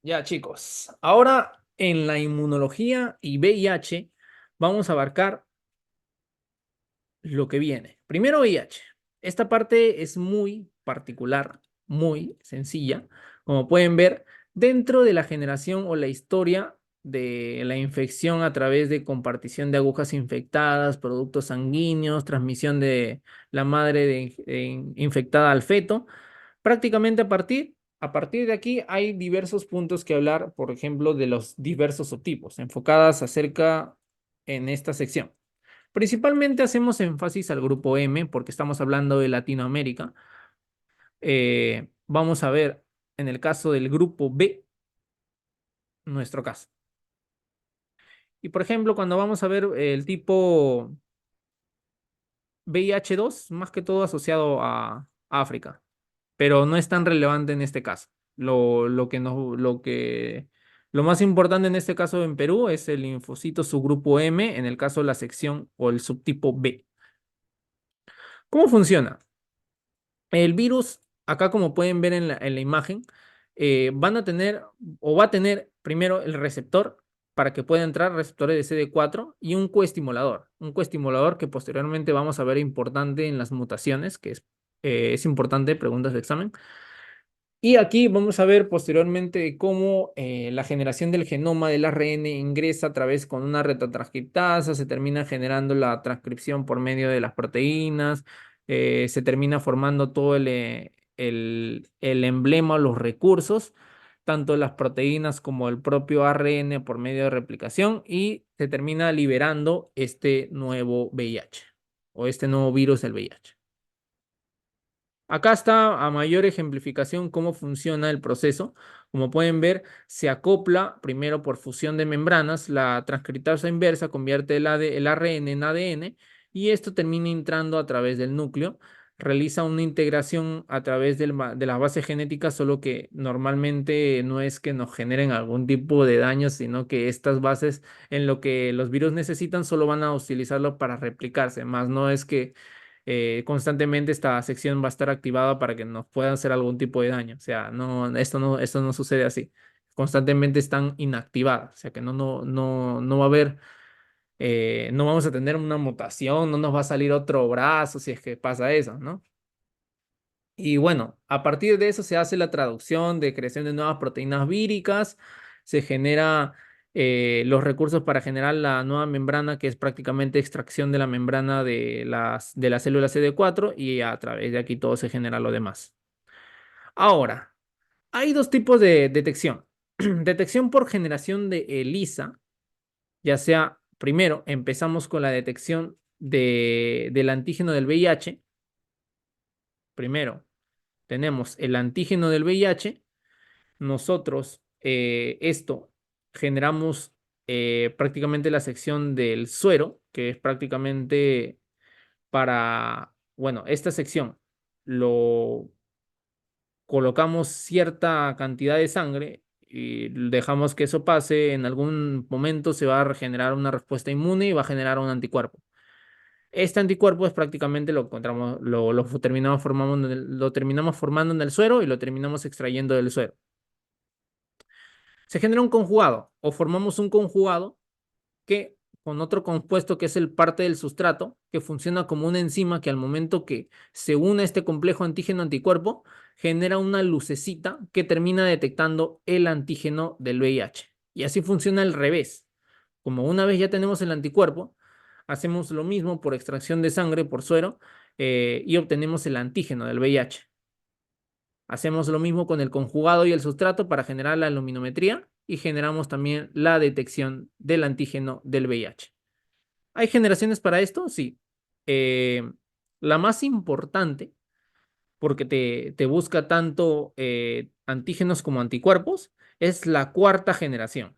Ya, chicos, ahora en la inmunología y VIH vamos a abarcar lo que viene. Primero VIH. Esta parte es muy particular, muy sencilla. Como pueden ver, dentro de la generación o la historia de la infección a través de compartición de agujas infectadas, productos sanguíneos, transmisión de la madre infectada al feto. Prácticamente a partir de aquí hay diversos puntos que hablar, por ejemplo, de los diversos subtipos, enfocadas acerca en esta sección. Principalmente hacemos énfasis al grupo M porque estamos hablando de Latinoamérica. Vamos a ver en el caso del grupo B, nuestro caso. Y por ejemplo, cuando vamos a ver el tipo VIH-2, más que todo asociado a África, pero no es tan relevante en este caso. Lo más importante en este caso en Perú es el linfocito subgrupo M, en el caso de la sección o el subtipo B. ¿Cómo funciona? El virus, acá como pueden ver en la imagen, van a tener o va a tener primero el receptor para que pueda entrar receptores de CD4 y un coestimulador que posteriormente vamos a ver importante en las mutaciones, que es importante, preguntas de examen. Y aquí vamos a ver posteriormente cómo la generación del genoma del ARN ingresa a través con una retrotranscriptasa, se termina generando la transcripción por medio de las proteínas, se termina formando todo el emblema, los recursos, tanto las proteínas como el propio ARN por medio de replicación y se termina liberando este nuevo VIH o este nuevo virus del VIH. Acá está a mayor ejemplificación cómo funciona el proceso. Como pueden ver, se acopla primero por fusión de membranas, la transcriptasa inversa convierte el ARN en ADN y esto termina entrando a través del núcleo. Realiza una integración a través de las bases genéticas, solo que normalmente no es que nos generen algún tipo de daño, sino que estas bases en lo que los virus necesitan solo van a utilizarlo para replicarse, más no es que constantemente esta sección va a estar activada para que nos pueda hacer algún tipo de daño. O sea, esto no sucede así. Constantemente están inactivadas. O sea que no va a haber, no vamos a tener una mutación, no nos va a salir otro brazo si es que pasa eso, ¿no? Y bueno, a partir de eso se hace la traducción de creación de nuevas proteínas víricas, se genera los recursos para generar la nueva membrana, que es prácticamente extracción de la membrana de la célula CD4 y a través de aquí todo se genera lo demás. Ahora, hay dos tipos de detección. Detección por generación de ELISA, ya sea, primero empezamos con la detección del antígeno del VIH, primero tenemos el antígeno del VIH, nosotros esto generamos prácticamente la sección del suero, que es prácticamente para, bueno, esta sección lo colocamos cierta cantidad de sangre y dejamos que eso pase, en algún momento se va a generar una respuesta inmune y va a generar un anticuerpo. Este anticuerpo es prácticamente lo encontramos, lo terminamos formando en el suero y lo terminamos extrayendo del suero. Se genera un conjugado o formamos un conjugado que con otro compuesto que es el parte del sustrato, que funciona como una enzima que al momento que se une a este complejo antígeno-anticuerpo, genera una lucecita que termina detectando el antígeno del VIH. Y así funciona al revés. Como una vez ya tenemos el anticuerpo, hacemos lo mismo por extracción de sangre, por suero, y obtenemos el antígeno del VIH. Hacemos lo mismo con el conjugado y el sustrato para generar la luminometría y generamos también la detección del antígeno del VIH. ¿Hay generaciones para esto? Sí. Eh, la más importante, porque te busca tanto antígenos como anticuerpos, es la cuarta generación.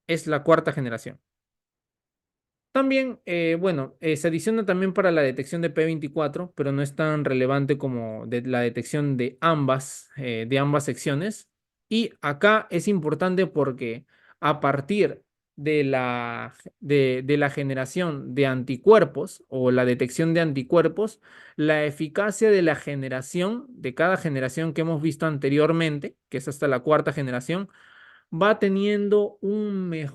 Es la cuarta generación. También, bueno, se adiciona también para la detección de P24, pero no es tan relevante como la detección de ambas secciones. Y acá es importante porque a partir de la generación de anticuerpos o la detección de anticuerpos, la eficacia de la generación, de cada generación que hemos visto anteriormente, que es hasta la cuarta generación, va teniendo una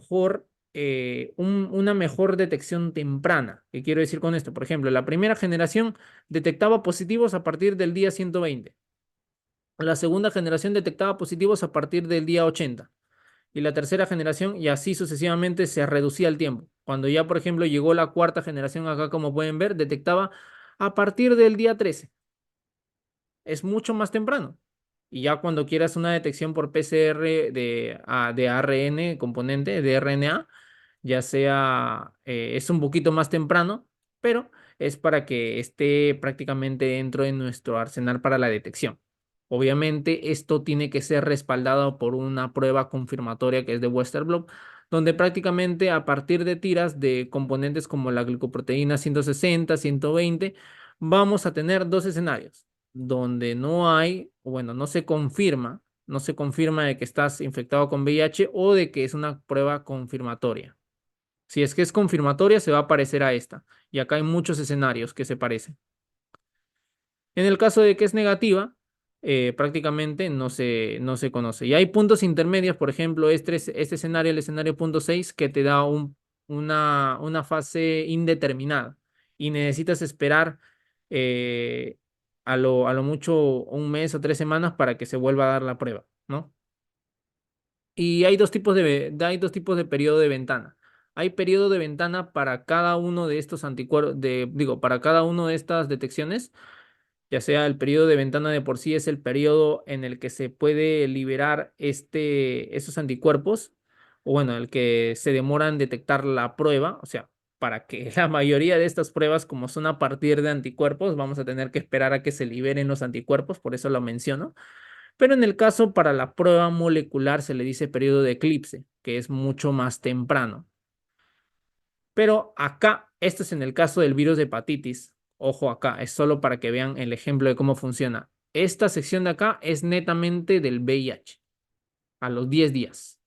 mejor detección temprana. ¿Qué quiero decir con esto? Por ejemplo, la primera generación detectaba positivos a partir del día 120. La segunda generación detectaba positivos a partir del día 80. Y la tercera generación, y así sucesivamente se reducía el tiempo. Cuando ya, por ejemplo, llegó la cuarta generación, acá como pueden ver, detectaba a partir del día 13. Es mucho más temprano. Y ya cuando quieras una detección por PCR de ARN, componente de RNA, ya sea, es un poquito más temprano, pero es para que esté prácticamente dentro de nuestro arsenal para la detección. Obviamente, esto tiene que ser respaldado por una prueba confirmatoria que es de Western blot, donde prácticamente a partir de tiras de componentes como la glicoproteína 160, 120, vamos a tener dos escenarios donde no hay, o bueno, no se confirma de que estás infectado con VIH o de que es una prueba confirmatoria. Si es que es confirmatoria, se va a parecer a esta. Y acá hay muchos escenarios que se parecen. En el caso de que es negativa, prácticamente no se conoce. Y hay puntos intermedios, por ejemplo, este escenario, el escenario punto 6, que te da una fase indeterminada y necesitas esperar eh, a lo mucho un mes o 3 semanas para que se vuelva a dar la prueba, ¿no? Y hay dos tipos de periodo de ventana. Hay periodo de ventana para cada uno de estos anticuerpos, digo, para cada uno de estas detecciones, ya sea el periodo de ventana de por sí es el periodo en el que se puede liberar esos anticuerpos, o bueno, el que se demora en detectar la prueba, o sea, para que la mayoría de estas pruebas, como son a partir de anticuerpos, vamos a tener que esperar a que se liberen los anticuerpos, por eso lo menciono. Pero en el caso para la prueba molecular se le dice periodo de eclipse, que es mucho más temprano. Pero acá, esto es en el caso del virus de hepatitis. Ojo acá, es solo para que vean el ejemplo de cómo funciona. Esta sección de acá es netamente del VIH, a los 10 días.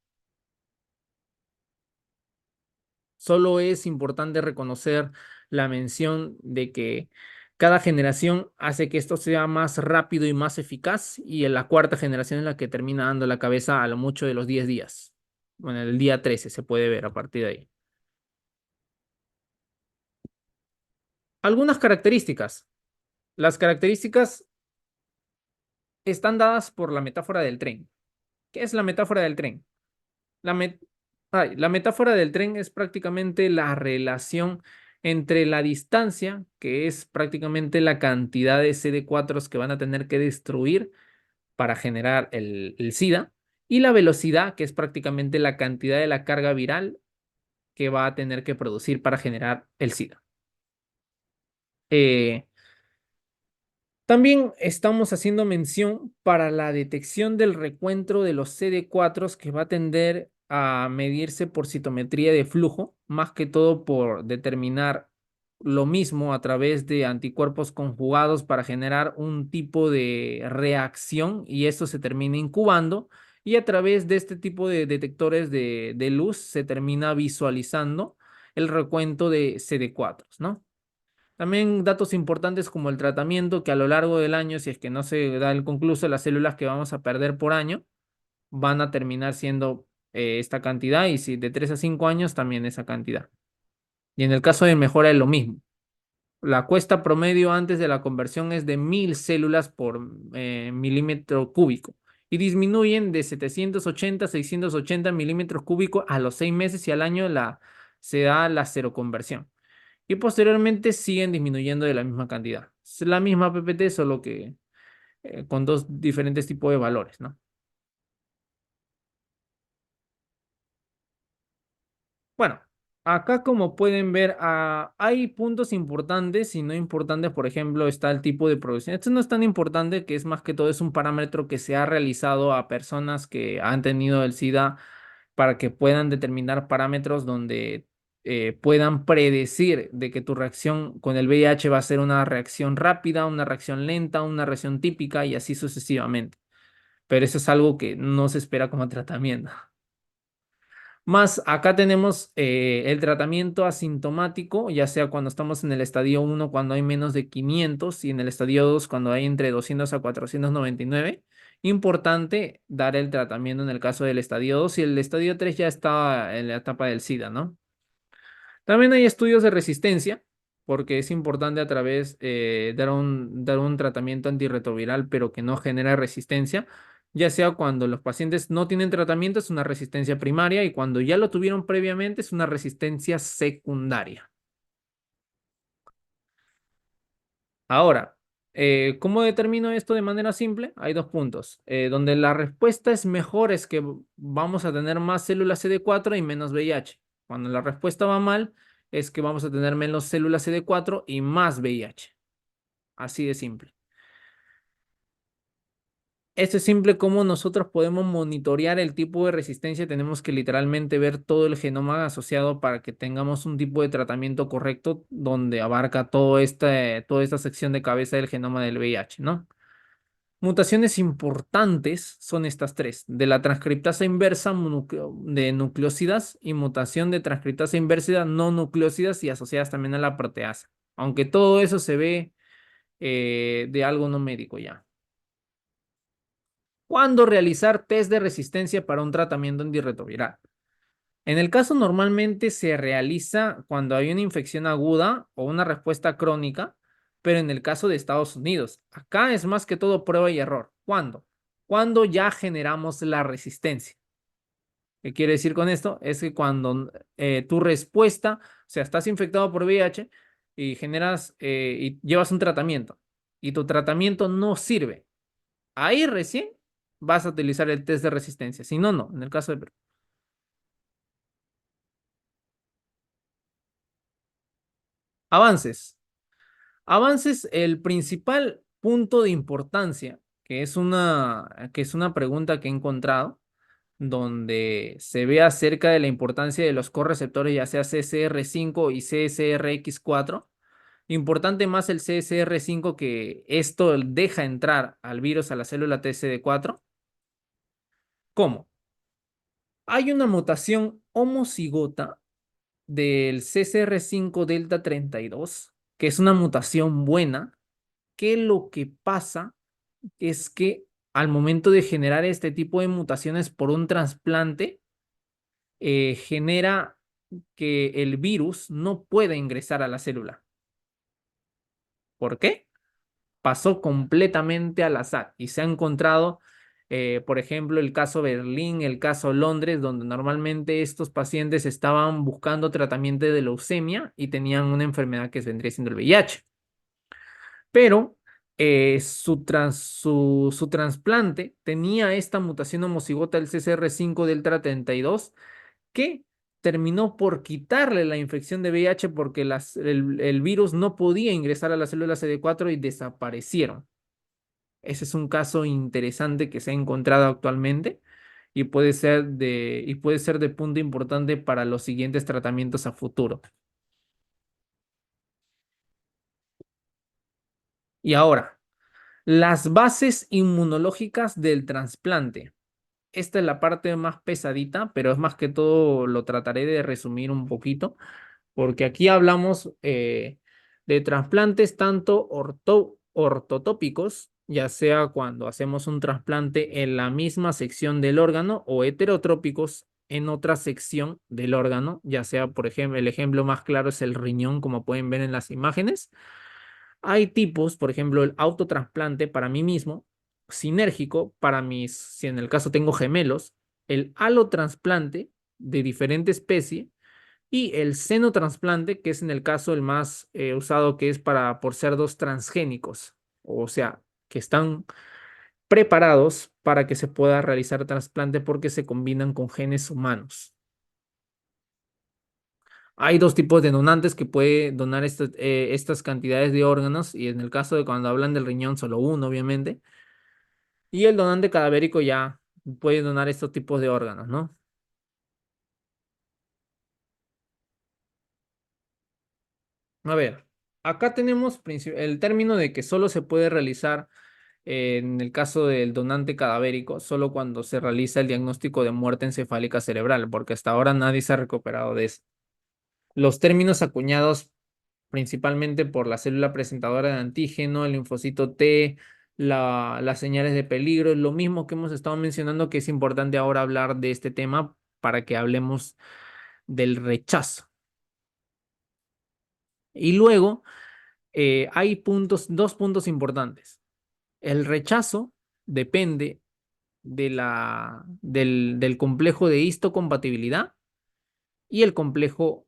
Solo es importante reconocer la mención de que cada generación hace que esto sea más rápido y más eficaz, y en la cuarta generación es la que termina dando la cabeza a lo mucho de los 10 días. Bueno, el día 13 se puede ver a partir de ahí. Algunas características. Las características están dadas por la metáfora del tren. ¿Qué es la metáfora del tren? La, met- la metáfora del tren es prácticamente la relación entre la distancia, que es prácticamente la cantidad de CD4 que van a tener que destruir para generar el SIDA, y la velocidad, que es prácticamente la cantidad de la carga viral que va a tener que producir para generar el SIDA. Eh, También estamos haciendo mención para la detección del recuento de los CD4 que va a tender a medirse por citometría de flujo, más que todo por determinar lo mismo a través de anticuerpos conjugados para generar un tipo de reacción, y esto se termina incubando, y a través de este tipo de detectores de luz se termina visualizando el recuento de CD4, ¿no? También datos importantes como el tratamiento, que a lo largo del año, si es que no se da el concluso, las células que vamos a perder por año van a terminar siendo esta cantidad, y si de 3 a 5 años también esa cantidad. Y en el caso de mejora es lo mismo. La cuesta promedio antes de la conversión es de 1000 células por milímetro cúbico, y disminuyen de 780 a 680 milímetros cúbicos a los 6 meses, y al año se da la seroconversión. Y posteriormente siguen disminuyendo de la misma cantidad. Es la misma PPT, solo que con dos diferentes tipos de valores, ¿no? Bueno, acá como pueden ver, hay puntos importantes y no importantes. Por ejemplo, está el tipo de progresión. Esto no es tan importante, que es más que todo es un parámetro que se ha realizado a personas que han tenido el SIDA, para que puedan determinar parámetros donde puedan predecir de que tu reacción con el VIH va a ser una reacción rápida, una reacción lenta, una reacción típica, y así sucesivamente. Pero eso es algo que no se espera como tratamiento. Más acá tenemos el tratamiento asintomático, ya sea cuando estamos en el estadio 1 cuando hay menos de 500 y en el estadio 2 cuando hay entre 200 a 499. Importante dar el tratamiento en el caso del estadio 2 y el estadio 3 ya está en la etapa del SIDA, ¿no? También hay estudios de resistencia, porque es importante a través dar un tratamiento antirretroviral, pero que no genera resistencia, ya sea cuando los pacientes no tienen tratamiento, es una resistencia primaria, y cuando ya lo tuvieron previamente, es una resistencia secundaria. Ahora, ¿cómo determino esto de manera simple? Hay dos puntos. Donde la respuesta es mejor es que vamos a tener más células CD4 y menos VIH. Cuando la respuesta va mal, es que vamos a tener menos células CD4 y más VIH. Así de simple. Esto es simple como nosotros podemos monitorear el tipo de resistencia. Tenemos que literalmente ver todo el genoma asociado para que tengamos un tipo de tratamiento correcto donde abarca toda esta sección de cabeza del genoma del VIH, ¿no? Mutaciones importantes son estas tres: de la transcriptasa inversa de nucleósidas y mutación de transcriptasa inversa no nucleósidas y asociadas también a la proteasa. Aunque todo eso se ve de algo no médico ya. ¿Cuándo realizar test de resistencia para un tratamiento antirretroviral? En el caso normalmente se realiza cuando hay una infección aguda o una respuesta crónica, pero en el caso de Estados Unidos, acá es más que todo prueba y error. ¿Cuándo? Cuando ya generamos la resistencia. ¿Qué quiere decir con esto? Es que cuando tu respuesta, o sea, estás infectado por VIH y generas y llevas un tratamiento y tu tratamiento no sirve, ahí recién vas a utilizar el test de resistencia. Si no, no. En el caso de Perú. Avances. Avances, el principal punto de importancia, que es una pregunta que he encontrado, donde se ve acerca de la importancia de los correceptores, ya sea CCR5 y CSRX4. Importante más el CSR5, que esto deja entrar al virus a la célula TCD4. ¿Cómo? Hay una mutación homocigota del CCR5 delta 32, que es una mutación buena, que lo que pasa es que al momento de generar este tipo de mutaciones por un trasplante, genera que el virus no pueda ingresar a la célula. ¿Por qué? Pasó completamente al azar y se ha encontrado, por ejemplo, el caso Berlín, el caso Londres, donde normalmente estos pacientes estaban buscando tratamiento de leucemia y tenían una enfermedad que vendría siendo el VIH. Pero su trasplante tenía esta mutación homocigota del CCR5 delta 32 que terminó por quitarle la infección de VIH porque el virus no podía ingresar a las células CD4 y desaparecieron. Ese es un caso interesante que se ha encontrado actualmente y puede ser de punto importante para los siguientes tratamientos a futuro. Y ahora, las bases inmunológicas del trasplante. Esta es la parte más pesadita, pero es más que todo lo trataré de resumir un poquito, porque aquí hablamos de trasplantes tanto ortotópicos, ya sea cuando hacemos un trasplante en la misma sección del órgano, o heterotrópicos en otra sección del órgano, ya sea, por ejemplo, el ejemplo más claro es el riñón, como pueden ver en las imágenes. Hay tipos, por ejemplo, el autotrasplante para mí mismo, sinérgico para mis, si en el caso tengo gemelos, el alotrasplante de diferente especie y el senotrasplante, que es en el caso el más usado, que es para por cerdos transgénicos, o sea, que están preparados para que se pueda realizar trasplante porque se combinan con genes humanos. Hay dos tipos de donantes que puede donar estas cantidades de órganos, y en el caso de cuando hablan del riñón, solo uno, obviamente. Y el donante cadavérico ya puede donar estos tipos de órganos, ¿no? A ver, acá tenemos el término de que solo se puede realizar en el caso del donante cadavérico, solo cuando se realiza el diagnóstico de muerte encefálica cerebral, porque hasta ahora nadie se ha recuperado de eso. Los términos acuñados principalmente por la célula presentadora de antígeno, el linfocito T, las señales de peligro, lo mismo que hemos estado mencionando, que es importante ahora hablar de este tema para que hablemos del rechazo. Y luego hay dos puntos importantes. El rechazo depende del complejo de histocompatibilidad y el complejo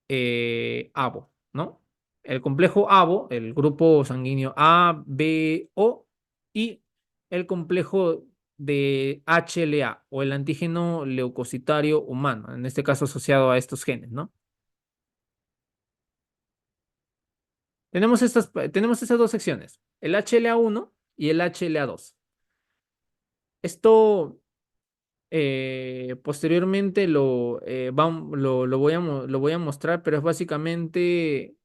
ABO, ¿no? El complejo ABO, el grupo sanguíneo A, B, O, y el complejo de HLA o el antígeno leucocitario humano, en este caso asociado a estos genes, ¿no? Tenemos estas dos secciones, el HLA-1 y el HLA-2. Esto posteriormente lo voy a mostrar, pero es básicamente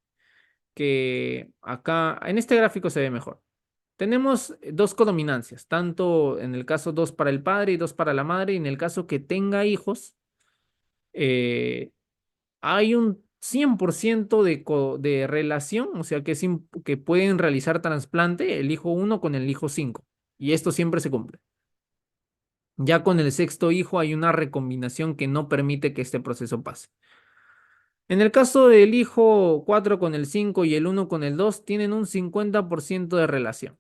que acá, en este gráfico se ve mejor. Tenemos dos codominancias, tanto en el caso dos para el padre y dos para la madre, y en el caso que tenga hijos, eh, hay un 100% de relación, o sea que pueden realizar trasplante el hijo uno con el hijo 5, y esto siempre se cumple. Ya con el sexto hijo hay una recombinación que no permite que este proceso pase. En el caso del hijo 4 con el 5 y el uno con el 2 tienen un 50% de relación.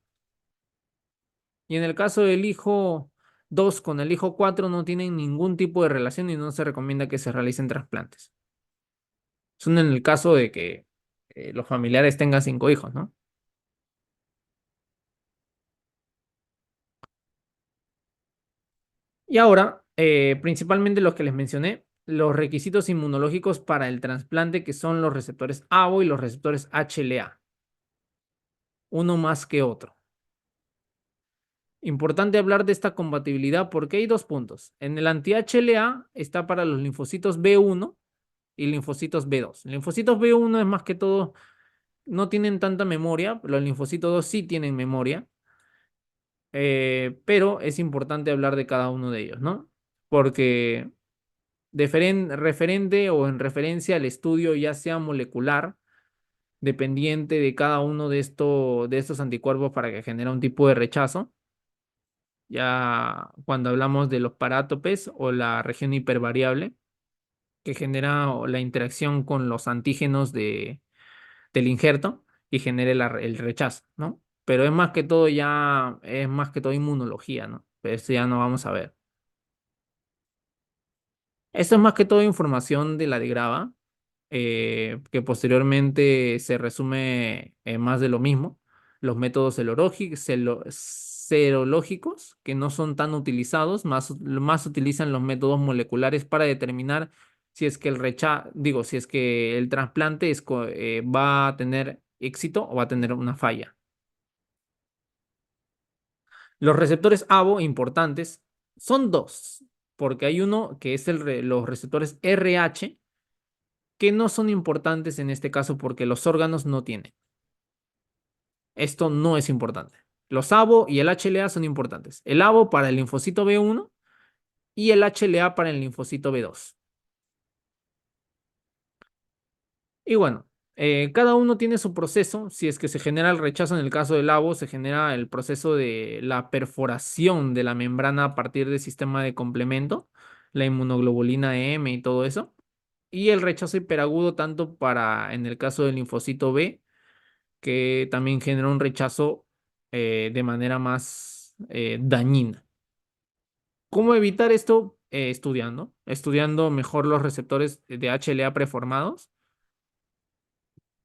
Y en el caso del hijo 2 con el hijo 4 no tienen ningún tipo de relación y no se recomienda que se realicen trasplantes. Son en el caso de que los familiares tengan 5 hijos, ¿no? Y ahora, principalmente los que les mencioné, los requisitos inmunológicos para el trasplante, que son los receptores ABO y los receptores HLA, uno más que otro. Importante hablar de esta compatibilidad porque hay dos puntos. En el anti-HLA está para los linfocitos B1 y linfocitos B2. Linfocitos B1 es más que todo, no tienen tanta memoria, los linfocitos 2 sí tienen memoria, pero es importante hablar de cada uno de ellos, ¿no? Porque referente o en referencia al estudio, ya sea molecular, dependiente de cada uno de estos anticuerpos para que genere un tipo de rechazo, ya cuando hablamos de los parátopes o la región hipervariable, que genera la interacción con los antígenos del injerto y genere el rechazo, ¿no? Pero es más que todo inmunología, ¿no? Pero esto ya no vamos a ver. Esto es más que todo información de la de Grava, que posteriormente se resume en más de lo mismo. Los métodos serológicos, que no son tan utilizados, más utilizan los métodos moleculares para determinar si es que si es que el trasplante va a tener éxito o va a tener una falla. Los receptores ABO importantes son dos, porque hay uno que es los receptores RH, que no son importantes en este caso porque los órganos no tienen. Esto no es importante. Los ABO y el HLA son importantes. El ABO para el linfocito B1 y el HLA para el linfocito B2. Y bueno, cada uno tiene su proceso. Si es que se genera el rechazo en el caso del ABO, se genera el proceso de la perforación de la membrana a partir del sistema de complemento, la inmunoglobulina M y todo eso. Y el rechazo hiperagudo tanto en el caso del linfocito B, que también genera un rechazo de manera más dañina. ¿Cómo evitar esto? Estudiando mejor los receptores de HLA preformados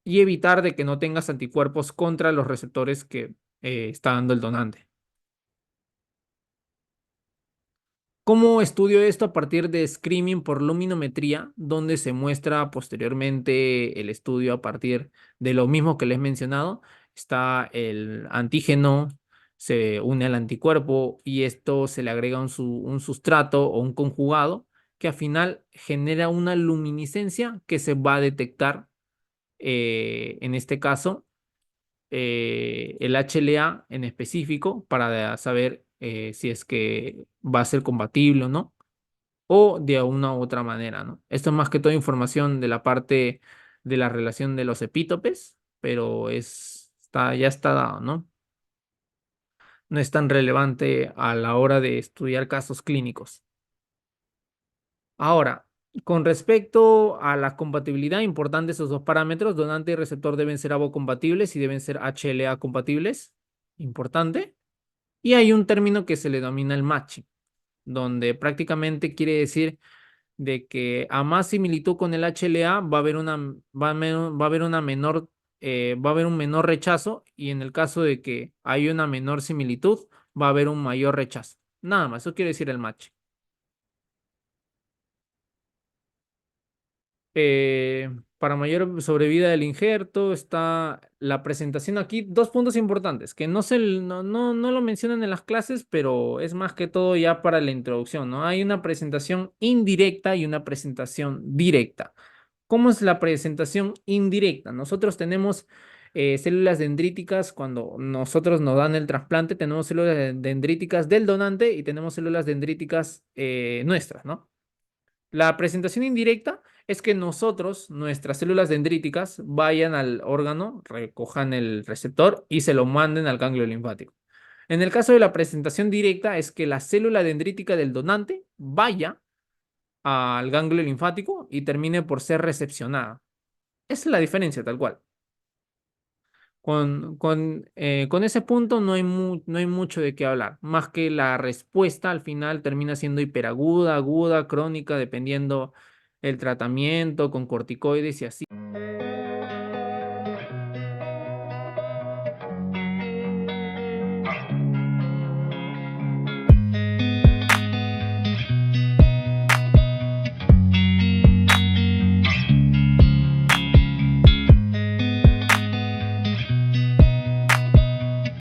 y evitar de que no tengas anticuerpos contra los receptores que está dando el donante. ¿Cómo estudio esto? A partir de screening por luminometría, donde se muestra posteriormente el estudio a partir de lo mismo que les he mencionado. Está el antígeno, se une al anticuerpo y esto se le agrega un sustrato o un conjugado que al final genera una luminiscencia que se va a detectar en este caso el HLA en específico para saber si es que va a ser compatible o no, o de una u otra manera, ¿no? Esto es más que toda información de la parte de la relación de los epítopes, pero ya está dado, ¿no? No es tan relevante a la hora de estudiar casos clínicos. Ahora, con respecto a la compatibilidad, importante esos dos parámetros, donante y receptor deben ser ABO compatibles y deben ser HLA compatibles, importante. Y hay un término que se le denomina el matching, donde prácticamente quiere decir de que a más similitud con el HLA va a haber una menor, va a haber un menor rechazo y en el caso de que hay una menor similitud, va a haber un mayor rechazo. Nada más, eso quiere decir el match. Para mayor sobrevida del injerto está la presentación aquí. Dos puntos importantes que no lo mencionan en las clases, pero es más que todo ya para la introducción, ¿no? Hay una presentación indirecta y una presentación directa. ¿Cómo es la presentación indirecta? Nosotros tenemos células dendríticas cuando nosotros nos dan el trasplante, tenemos células dendríticas del donante y tenemos células dendríticas nuestras, ¿no? La presentación indirecta es que nosotros, nuestras células dendríticas, vayan al órgano, recojan el receptor y se lo manden al ganglio linfático. En el caso de la presentación directa es que la célula dendrítica del donante vaya al ganglio linfático y termine por ser recepcionada. Esa es la diferencia, tal cual. Con ese punto no hay mucho de qué hablar, más que la respuesta al final termina siendo hiperaguda, aguda, crónica, dependiendo el tratamiento con corticoides y así.